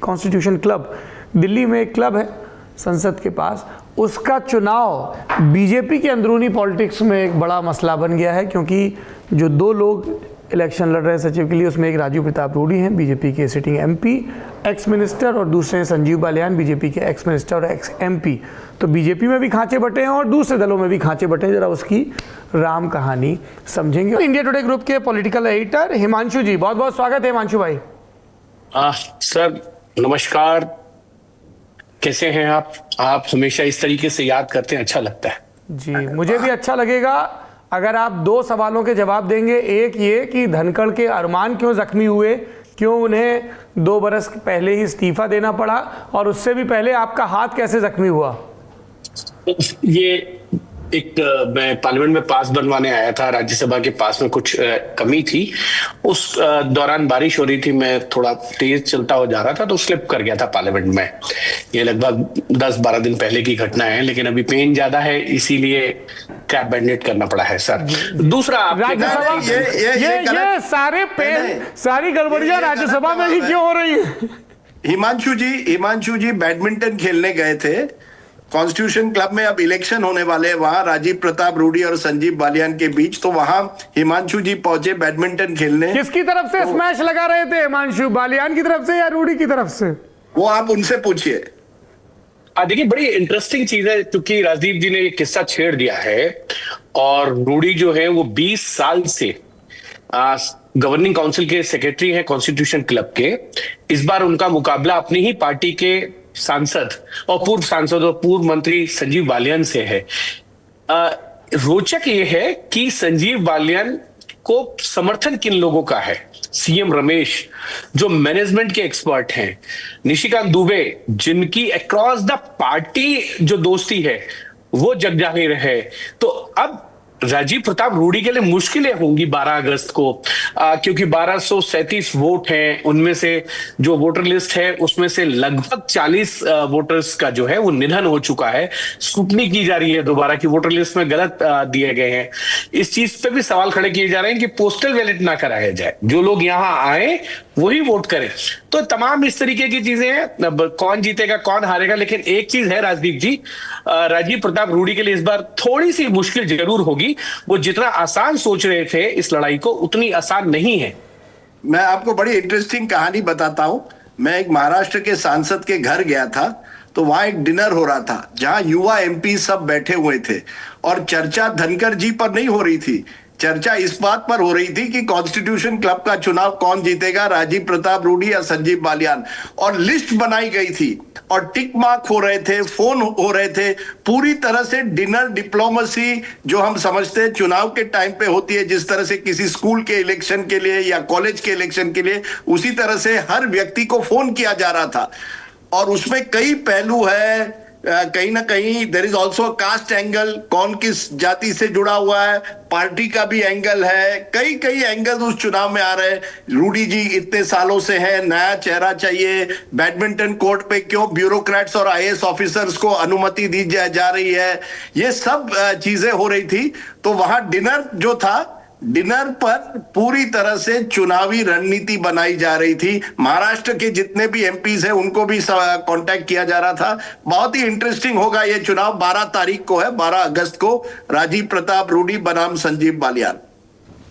Constitution club, Delhi में एक club है संसद के पास, उसका चुनाव बीजेपी के अंदरूनी पॉलिटिक्स में एक बड़ा मसला बन गया है, क्योंकि जो दो लोग इलेक्शन लड़ रहे हैं सचिव के लिए, उसमें एक राजीव प्रताप रूडी हैं, बीजेपी के सिटिंग एमपी, एक्स मिनिस्टर, और दूसरे हैं संजीव बालियान, बीजेपी के एक्स मिनिस्टर और एक्स एमपी। तो बीजेपी में भी खांचे बटे हैं और दूसरे दलों में भी खांचे बटे हैं। जरा उसकी राम कहानी समझेंगे। इंडिया टुडे ग्रुप के पॉलिटिकल एडिटर हिमांशु जी, बहुत बहुत स्वागत है हिमांशु भाई। सर नमस्कार, कैसे हैं आप? आप हमेशा इस तरीके से याद करते हैं, अच्छा लगता है जी। मुझे भी अच्छा लगेगा अगर आप दो सवालों के जवाब देंगे। एक ये कि धनखड़ के अरमान क्यों जख्मी हुए, क्यों उन्हें 2 बरस पहले ही इस्तीफा देना पड़ा, और उससे भी पहले आपका हाथ कैसे जख्मी हुआ। ये एक मैं पार्लियामेंट में पास बनवाने आया था, राज्यसभा के पास में कुछ कमी थी, उस दौरान बारिश हो रही थी, मैं थोड़ा तेज चलता हुआ जा रहा था तो स्लिप कर गया था पार्लियामेंट में। ये लगभग 10-12 दिन पहले की घटना है, लेकिन अभी पेन ज्यादा है इसीलिए कैप बैंडेड करना पड़ा है सर। दूसरा, राज्यसभा ये सारे पेन, सारी गड़बड़ियां राज्यसभा में ही क्यों हो रही है? हिमांशु जी बैडमिंटन खेलने गए थे कॉन्स्टिट्यूशन क्लब में, अब इलेक्शन होने वाले हैं वहां राजीव प्रताप रूडी और संजीव बालियान के बीच, तो वहां हिमांशु जी पहुंचे बैडमिंटन खेलने। किसकी तरफ से स्मैश लगा रहे थे हिमांशु, बालियान की तरफ से या रूडी की तरफ से? वो आप उनसे पूछिए। देखिए बड़ी इंटरेस्टिंग चीज है, क्योंकि राजीव जी ने ये किस्सा छेड़ दिया है, और रूडी जो है वो 20 साल से गवर्निंग काउंसिल के सेक्रेटरी है कॉन्स्टिट्यूशन क्लब के। इस बार उनका मुकाबला अपनी ही पार्टी के सांसद और पूर्व सांसद और पूर्व मंत्री संजीव बालियान से है। रोचक ये है कि संजीव बालियान को समर्थन किन लोगों का है? सीएम रमेश जो मैनेजमेंट के एक्सपर्ट हैं, निशिकांत दुबे जिनकी अक्रॉस द पार्टी जो दोस्ती है वो जग जाहिर है। तो अब राजीव प्रताप रूडी के लिए मुश्किलें होंगी 12 अगस्त को, क्योंकि 1237 वोट हैं, उनमें से जो वोटर लिस्ट है उसमें से लगभग 40 वोटर्स का जो है वो निधन हो चुका है। स्क्रूटनी की जा रही है दोबारा की वोटर लिस्ट में गलत दिए गए हैं। इस चीज पे भी सवाल खड़े किए जा रहे हैं कि पोस्टल बैलेट ना कराया जाए, जो लोग यहां आए वही वोट करें। तो तमाम इस तरीके की चीजें हैं। अब कौन जीतेगा कौन हारेगा, लेकिन एक चीज है राजदीप जी, राजीव प्रताप रूडी के लिए इस बार थोड़ी सी मुश्किल जरूर होगी। वो जितना आसान सोच रहे थे इस लड़ाई को, उतनी आसान नहीं है। मैं आपको बड़ी इंटरेस्टिंग कहानी बताता हूं। मैं एक महाराष्ट्र के सांसद के घर गया था, तो वहां एक डिनर हो रहा था जहां युवा एमपी सब बैठे हुए थे, और चर्चा धनखड़ जी पर नहीं हो रही थी, चर्चा इस बात पर हो रही थी कि कॉन्स्टिट्यूशन क्लब का चुनाव कौन जीतेगा, राजीव प्रताप रूडी या संजीव बालियान। और लिस्ट बनाई गई थी और टिक मार्क हो रहे थे, फोन हो रहे थे, पूरी तरह से डिनर डिप्लोमेसी जो हम समझते हैं चुनाव के टाइम पे होती है, जिस तरह से किसी स्कूल के इलेक्शन के लिए या कॉलेज के इलेक्शन के लिए, उसी तरह से हर व्यक्ति को फोन किया जा रहा था। और उसमें कई पहलू है, कहीं ना कहीं there is also caste angle, कौन किस जाति से जुड़ा हुआ है, पार्टी का भी एंगल है, कई एंगल उस चुनाव में आ रहे हैं। रूडी जी इतने सालों से है, नया चेहरा चाहिए, बैडमिंटन कोर्ट पे क्यों ब्यूरोक्रेट्स और आईएएस ऑफिसर्स को अनुमति दी जा रही है, ये सब चीजें हो रही थी। तो वहां डिनर जो था, डिनर पर पूरी तरह से चुनावी रणनीति बनाई जा रही थी। महाराष्ट्र के जितने भी एमपीज हैं उनको भी कांटेक्ट किया जा रहा था। बहुत ही इंटरेस्टिंग होगा ये चुनाव। 12 तारीख को है, 12 अगस्त को, राजीव प्रताप रूडी बनाम संजीव बालियान।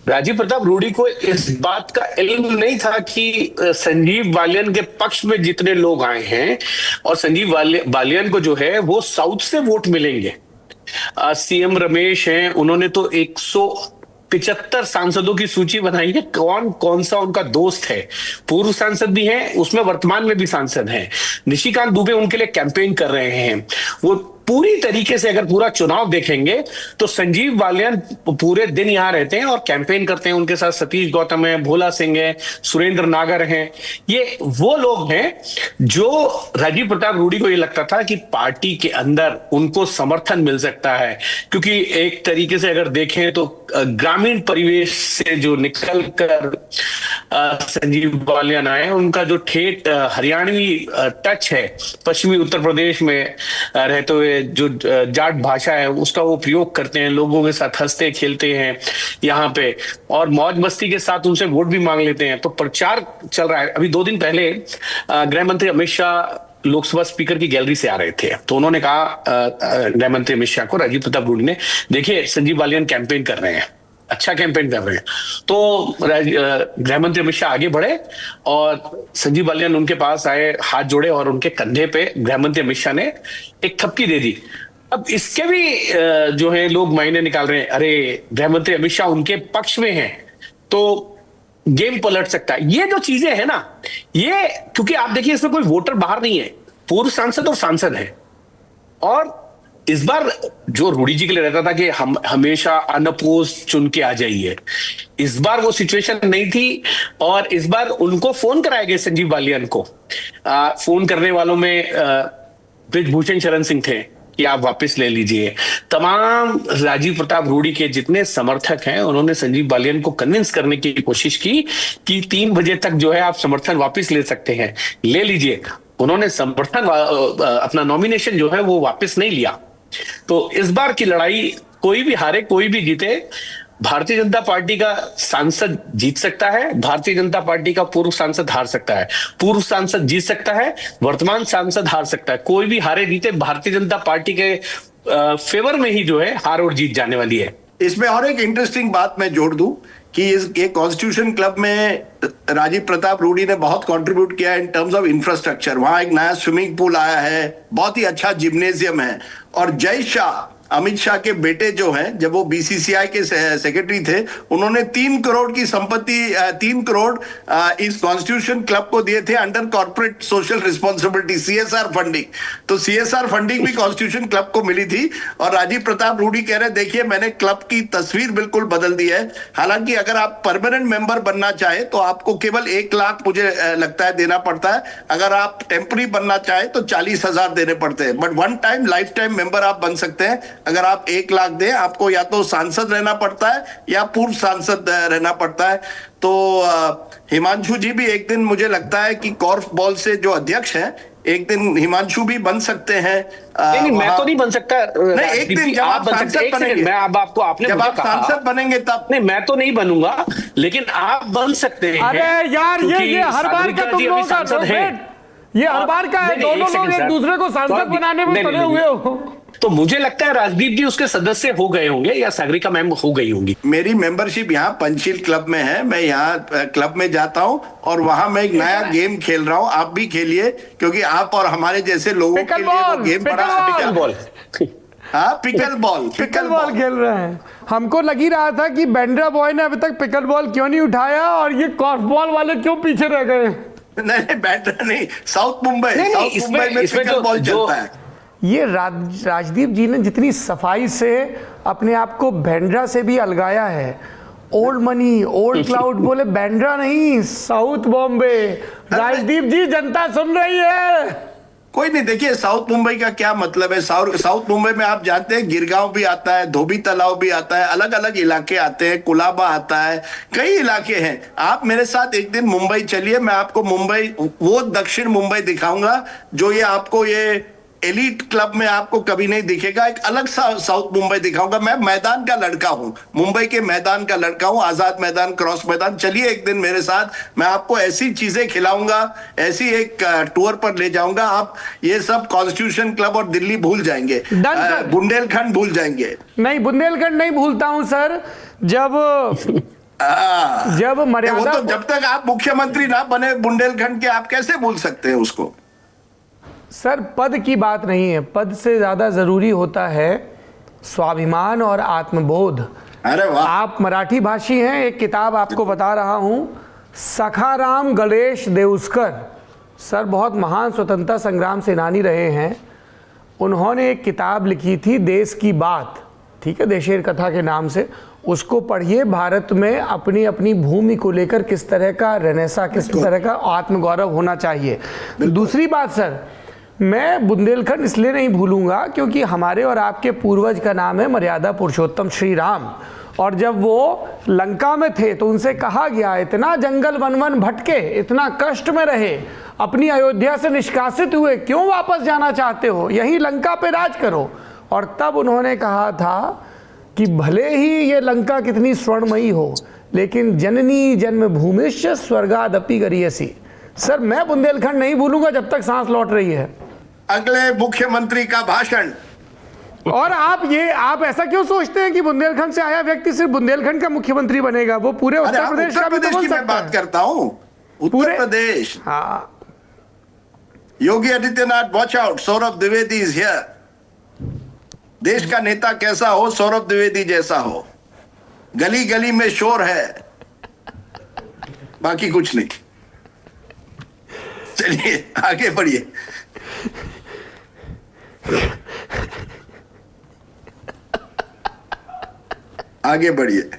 राजीव प्रताप रूडी को इस बात का इल्म नहीं था कि संजीव बालियान के पक्ष में जितने लोग आए हैं, और संजीव बालियान को जो है वो साउथ से वोट मिलेंगे। सीएम रमेश हैं, उन्होंने तो 175 सांसदों की सूची बनाई है, कौन कौन सा उनका दोस्त है। पूर्व सांसद भी हैं, उसमें वर्तमान में भी सांसद हैं। निशिकांत दुबे उनके लिए कैंपेन कर रहे हैं। वो पूरी तरीके से अगर पूरा चुनाव देखेंगे तो संजीव बालियान पूरे दिन यहां रहते हैं और कैंपेन करते हैं। उनके साथ सतीश गौतम है, भोला सिंह है, सुरेंद्र नागर हैं। ये वो लोग हैं जो राजीव प्रताप रूडी को ये लगता था कि पार्टी के अंदर उनको समर्थन मिल सकता है, क्योंकि एक तरीके से अगर देखें तो ग्रामीण परिवेश से जो निकल कर संजीव बालियान आए, उनका जो ठेठ हरियाणवी टच है, पश्चिमी उत्तर प्रदेश में रहते हुए जो जाट भाषा है उसका वो प्रयोग करते हैं, लोगों के साथ हंसते खेलते हैं यहाँ पे, और मौज मस्ती के साथ उनसे वोट भी मांग लेते हैं। तो प्रचार चल रहा है। अभी 2 दिन पहले गृह मंत्री अमित शाह लोकसभा स्पीकर की गैलरी से आ रहे थे, तो उन्होंने कहा गृह मंत्री अमित शाह को, राजीव प्रताप रूडी ने, देखिए संजीव बालियान कैंपेन कर रहे हैं, अच्छा कैंपेन कर रहे हैं। तो गृह मंत्री अमित शाह आगे बढ़े और संजीव बालियान उनके पास आए, हाथ जोड़े और उनके कंधे पे गृह मंत्री अमित शाह ने एक थपकी दे दी। अब इसके भी जो है लोग मायने निकाल रहे हैं, अरे गृह मंत्री अमित शाह उनके पक्ष में हैं तो गेम पलट सकता है। ये जो चीजें है ना, ये क्योंकि आप देखिए इसमें कोई वोटर बाहर नहीं है, पूर्व सांसद और सांसद है। और इस बार जो रूडी जी के लिए रहता था कि हम हमेशा अनअपोज चुन के आ जाइए, इस बार वो सिचुएशन नहीं थी। और इस बार उनको फोन कराए गए संजीव बालियान को। फोन करने वालों में बृजभूषण शरण सिंह थे कि आप वापस ले लीजिए। तमाम राजीव प्रताप रूडी के जितने समर्थक हैं उन्होंने संजीव बालियान को कन्विंस करने की कोशिश की कि 3 बजे तक जो है आप समर्थन वापस ले सकते हैं, ले लीजिए। उन्होंने समर्थन अपना नॉमिनेशन जो है वो वापस नहीं लिया। तो इस बार की लड़ाई कोई भी हारे कोई भी जीते, भारतीय जनता पार्टी का सांसद जीत सकता है, भारतीय जनता पार्टी का पूर्व सांसद हार सकता है, पूर्व सांसद जीत सकता है, वर्तमान सांसद हार सकता है। कोई भी हारे जीते भारतीय जनता पार्टी के फेवर में ही जो है हार और जीत जाने वाली है। इसमें और एक इंटरेस्टिंग बात मैं जोड़ दूं कि ये कॉन्स्टिट्यूशन क्लब में राजीव प्रताप रूडी ने बहुत कंट्रीब्यूट किया है इन टर्म्स ऑफ इंफ्रास्ट्रक्चर। वहां एक नया स्विमिंग पूल आया है, बहुत ही अच्छा जिम्नेजियम है। और जय शाह, अमित शाह के बेटे जो हैं, जब वो बीसीसीआई के सेक्रेटरी थे, उन्होंने 3 करोड़ की संपत्ति 3 करोड़ इस कॉन्स्टिट्यूशन क्लब को दिए थे under corporate social responsibility, CSR funding. तो सीएसआर फंडिंग भी कॉन्स्टिट्यूशन क्लब को मिली थी। और राजीव प्रताप रूडी कह रहे, देखिए मैंने क्लब की तस्वीर बिल्कुल बदल दी है। हालांकि अगर आप परमानेंट मेंबर बनना चाहे तो आपको केवल 1 लाख मुझे लगता है देना पड़ता है। अगर आप टेम्पररी बनना चाहे तो 40,000 देने पड़ते हैं। But one time life time member आप बन सकते हैं। अगर आप 1 लाख दें, आपको या तो सांसद रहना पड़ता है या पूर्व सांसद रहना पड़ता है। तो हिमांशु जी भी एक दिन, मुझे लगता है कि कॉर्फ बॉल से जो अध्यक्ष हैं, एक दिन हिमांशु भी बन सकते हैं। नहीं, मैं तो नहीं बन सकता। नहीं, एक दिन जब आप सांसद बनेंगे, मैं अब आपको, आपने जब आप सांसद बनेंगे तब। नहीं, मैं तो नहीं बनूंगा, लेकिन आप बन सकते हैं। अरे यार, ये हर बार का तुम लोगों का ये हर बार का है। दोनों लोग एक दूसरे को सांसद बनाने में तुले हुए हो। तो मुझे लगता है राजदीप जी उसके सदस्य हो गए होंगे या सागरिका मैम हो गई होंगी। मेरी मेंबरशिप यहाँ पंचशील क्लब में है। मैं यहाँ क्लब में जाता हूँ और वहां मैं एक नया गेम खेल रहा हूँ। आप भी खेलिए, क्योंकि आप और हमारे जैसे लोगों के लिए वो गेम बड़ा। पिकल बॉल, हाँ, पिकल बॉल खेल रहे हैं। हमको लगी रहा था कि बैंड्रा बॉय ने अभी तक पिकल बॉल क्यों नहीं उठाया और ये कॉर्फ बॉल वाले क्यों पीछे रह गए। नहीं, बैंड्रा नहीं, साउथ मुंबई में पिकल बॉल चलता है। ये राजदीप जी ने जितनी सफाई से अपने आप को बैंड्रा से भी अलगाया है। ओल्ड मनी, ओल्ड क्लाउड बोले, बैंड्रा नहीं, साउथ बॉम्बे। राजदीप जी, जनता सुन रही है। कोई नहीं, देखिए साउथ मुंबई का क्या मतलब है। साउथ मुंबई में आप जानते हैं गिरगांव भी आता है, धोबी तालाब भी आता है, अलग अलग इलाके आते हैं, कुलाबा आता है, कई इलाके हैं। आप मेरे साथ एक दिन मुंबई चलिए, मैं आपको मुंबई, वो दक्षिण मुंबई दिखाऊंगा जो ये आपको ये एलीट क्लब में आपको कभी नहीं दिखेगा। एक अलग साउथ मुंबई दिखाऊंगा। मैं मैदान का लड़का हूं, मुंबई के मैदान का लड़का हूं, आजाद मैदान, क्रॉस मैदान। चलिए एक दिन मेरे साथ, मैं आपको ऐसी चीजें खिलाऊंगा, ऐसी एक टूर पर ले जाऊंगा। आप ये सब कॉन्स्टिट्यूशन क्लब और दिल्ली भूल जाएंगे, बुंदेलखंड भूल जाएंगे। नहीं, बुंदेलखंड नहीं भूलता हूं सर। जब मर्यादा, तो जब तक आप मुख्यमंत्री ना बने बुंदेलखंड के, आप कैसे भूल सकते हैं उसको। सर, पद की बात नहीं है, पद से ज्यादा जरूरी होता है स्वाभिमान और आत्मबोध। अरे वाह, आप मराठी भाषी हैं। एक किताब आपको बता रहा हूं, सखाराम गणेश देउस्कर सर बहुत महान स्वतंत्रता संग्राम सेनानी रहे हैं। उन्होंने एक किताब लिखी थी, देश की बात, ठीक है, देशेर कथा के नाम से। उसको पढ़िए। भारत में अपनी अपनी भूमि को लेकर किस तरह का रेनेसा, किस तरह का आत्मगौरव होना चाहिए। दूसरी बात सर, मैं बुंदेलखंड इसलिए नहीं भूलूंगा क्योंकि हमारे और आपके पूर्वज का नाम है मर्यादा पुरुषोत्तम श्री राम, और जब वो लंका में थे तो उनसे कहा गया, इतना जंगल वन वन भटके, इतना कष्ट में रहे, अपनी अयोध्या से निष्कासित हुए, क्यों वापस जाना चाहते हो, यहीं लंका पे राज करो। और तब उन्होंने कहा था कि भले ही ये लंका कितनी स्वर्णमयी हो, लेकिन जननी जन्मभूमिश्च स्वर्गादपि गरीयसी। सर, मैं बुंदेलखंड नहीं भूलूंगा जब तक सांस लौट रही है। अगले मुख्यमंत्री का भाषण। और आप ऐसा क्यों सोचते हैं कि बुंदेलखंड से आया व्यक्ति सिर्फ बुंदेलखंड का मुख्यमंत्री बनेगा? वो पूरे उत्तर प्रदेश का भी तो बन की मैं बात करता हूं। उत्तर प्रदेश। हाँ। Yogi Adityanath, watch out, Saurabh Dwivedi is here. देश का नेता कैसा हो? सौरभ द्विवेदी जैसा हो। गली गली में शोर है, बाकी कुछ नहीं। चलिए आगे बढ़िए। आगे बढ़िए।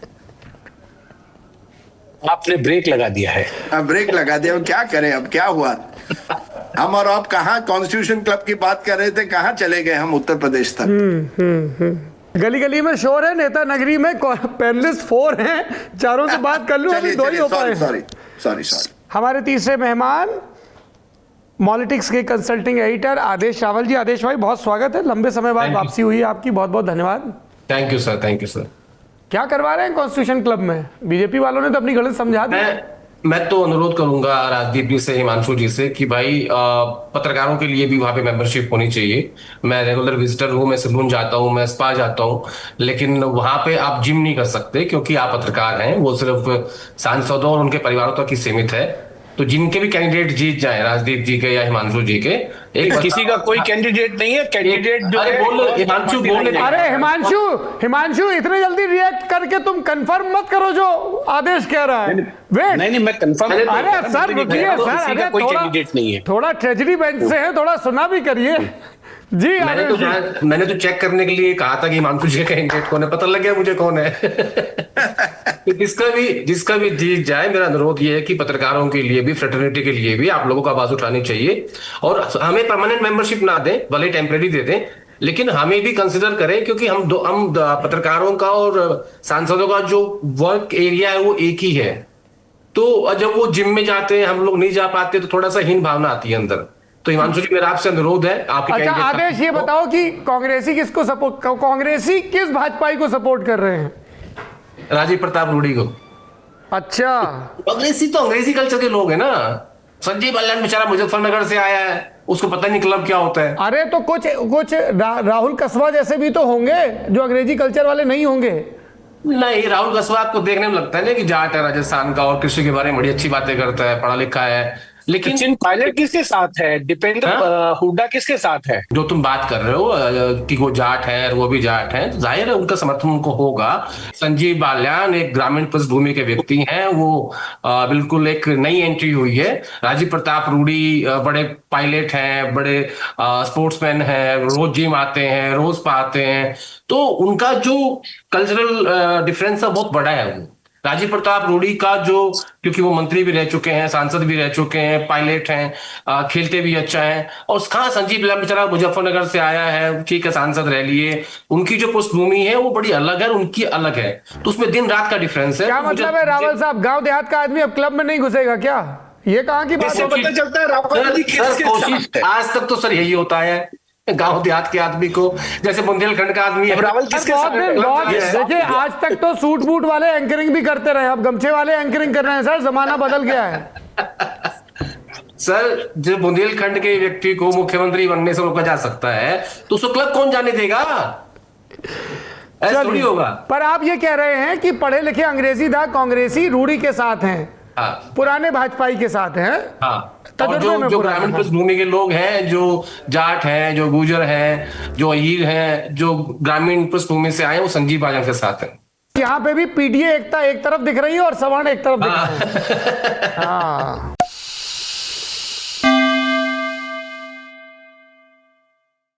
आपने ब्रेक लगा दिया है। अब ब्रेक लगा दिया, क्या करें? अब क्या हुआ? हम और आप कहाँ कॉन्स्टिट्यूशन क्लब की बात कर रहे थे, कहाँ चले गए हम उत्तर प्रदेश तक। गली गली में शोर है, नेता नगरी में पैनलिस्ट 4 हैं, चारों से बात कर लूं, अभी 2 ही हो पाए। सॉरी। हमारे तीसरे मेहमान मॉलिटिक्स के कंसल्टिंग एडिटर आदेश रावल जी। आदेश भाई, बहुत स्वागत है, लंबे समय बाद वापसी हुई है आपकी, बहुत बहुत धन्यवाद। Thank you sir. क्या करवा रहे हैं कॉन्स्टिट्यूशन क्लब में? बीजेपी वालों ने तो अपनी गलत समझा दी। मैं तो अनुरोध करूंगा राजदीप जी से, हिमांशु जी से कि भाई पत्रकारों के लिए भी वहां पे मेंबरशिप होनी चाहिए। मैं रेगुलर विजिटर हूँ, मैं सैलून जाता हूँ, मैं स्पा जाता हूँ, लेकिन वहां पे आप जिम नहीं कर सकते क्योंकि आप पत्रकार हैं। वो सिर्फ सांसदों और उनके परिवारों तक ही सीमित है। तो जिनके भी कैंडिडेट जीत जाए, राजदीप जी के या हिमांशु जी के, किसी का कोई कैंडिडेट नहीं है। कैंडिडेट जो है हिमांशु बोल। अरे हिमांशु इतने जल्दी रिएक्ट करके तुम कंफर्म मत करो जो आदेश कह रहा है। वेट, नहीं, मैं कंफर्म। अरे सर रुकिए सर, अरे कोई कैंडिडेट नहीं है। थोड़ा ट्रेजरी बेंच से है, थोड़ा सुना भी करिए जी। मैंने तो चेक करने के लिए कहा था कि हिमांशु जी का कैंडिडेट कौन है, पता लग गया मुझे कौन है। जिसका भी जीत जाए, मेरा अनुरोध ये है कि पत्रकारों के लिए भी, फ्रेटर्निटी के लिए भी आप लोगों को आवाज उठानी चाहिए। और हमें परमानेंट मेंबरशिप ना दें, भले टेम्परेरी दे दें, लेकिन हमें भी कंसिडर करें, क्योंकि हम पत्रकारों का और सांसदों का जो वर्क एरिया है वो एक ही है। तो जब वो जिम में जाते हैं, हम लोग नहीं जा पाते, तो थोड़ा सा हीन भावना आती है अंदर। तो हिमांशु जी, मेरा आपसे अनुरोध है, आपके अच्छा आदेश ये बताओ कि कांग्रेसी किस भाजपाई को सपोर्ट कर रहे हैं? राजीव प्रताप रूडी को। अच्छा, कांग्रेसी तो अंग्रेजी कल्चर के लोग हैं ना। संजीव बालियान बेचारा मुजफ्फरनगर से आया है, उसको पता नहीं क्लब क्या होता है। अरे तो कुछ राहुल कस्बा जैसे भी तो होंगे जो अंग्रेजी कल्चर वाले नहीं होंगे। नहीं, राहुल कस्बा आपको देखने में लगता है ना कि जाट है राजस्थान का और कृषि के बारे में बड़ी अच्छी बातें करता है, पढ़ा लिखा है, लेकिन सचिन पायलट किसके साथ है? दीपेंद्र हुड्डा किसके साथ है? जो तुम बात कर रहे हो कि वो जाट है और वो भी जाट है, जाहिर है उनका समर्थन उनको होगा। संजीव बालियान एक ग्रामीण पृष्ठभूमि के व्यक्ति हैं, वो बिल्कुल एक नई एंट्री हुई है। राजीव प्रताप रूडी बड़े पायलट हैं, बड़े स्पोर्ट्समैन हैं, रोज जिम आते हैं, रोज पाते हैं, तो उनका जो कल्चरल डिफरेंस है बहुत बड़ा है। वो राजीव प्रताप रूडी का जो, क्योंकि वो मंत्री भी रह चुके हैं, सांसद भी रह चुके हैं, पायलट हैं, खेलते भी अच्छा है। और कहाँ संजीव बालियान बेचारा मुजफ्फरनगर से आया है, ठीक है सांसद रह लिए, उनकी जो पृष्ठभूमि है वो बड़ी अलग है, उनकी अलग है, तो उसमें दिन रात का डिफरेंस है। क्या मतलब है रावल साहब, गांव देहात का आदमी अब क्लब में नहीं घुसेगा क्या? ये कहाँ की बात है? पता चलता है रावल जी कोशिश आज तक तो सर यही होता है गांव देहात के आदमी को, जैसे बुंदेलखंड का आदमी है। रावल किसके साथ देखिए, आज तक तो सूट बूट वाले एंकरिंग भी करते रहे, अब गमछे वाले एंकरिंग कर रहे हैं। सर जमाना बदल गया है। सर, जो बुंदेलखंड के व्यक्ति को मुख्यमंत्री बनने से रोका जा सकता है, तो उसको क्लब कौन जाने देगा? ऐसा थोड़ी होगा। पर आप ये कह रहे हैं कि पढ़े लिखे अंग्रेजी दा कांग्रेसी रूडी के साथ हैं, हाँ, पुराने भाजपाई के साथ हैं। हाँ, और जो ग्रामीण पृष्ठभूमि के लोग हैं, जो जाट हैं, जो गुर्जर हैं, जो अहीर हैं, जो ग्रामीण पृष्ठभूमि से आए, वो संजीव बालियान के साथ हैं। यहाँ पे भी पीडीए एकता एक तरफ दिख रही है और सवर्ण एक तरफ दिख रही है। हाँ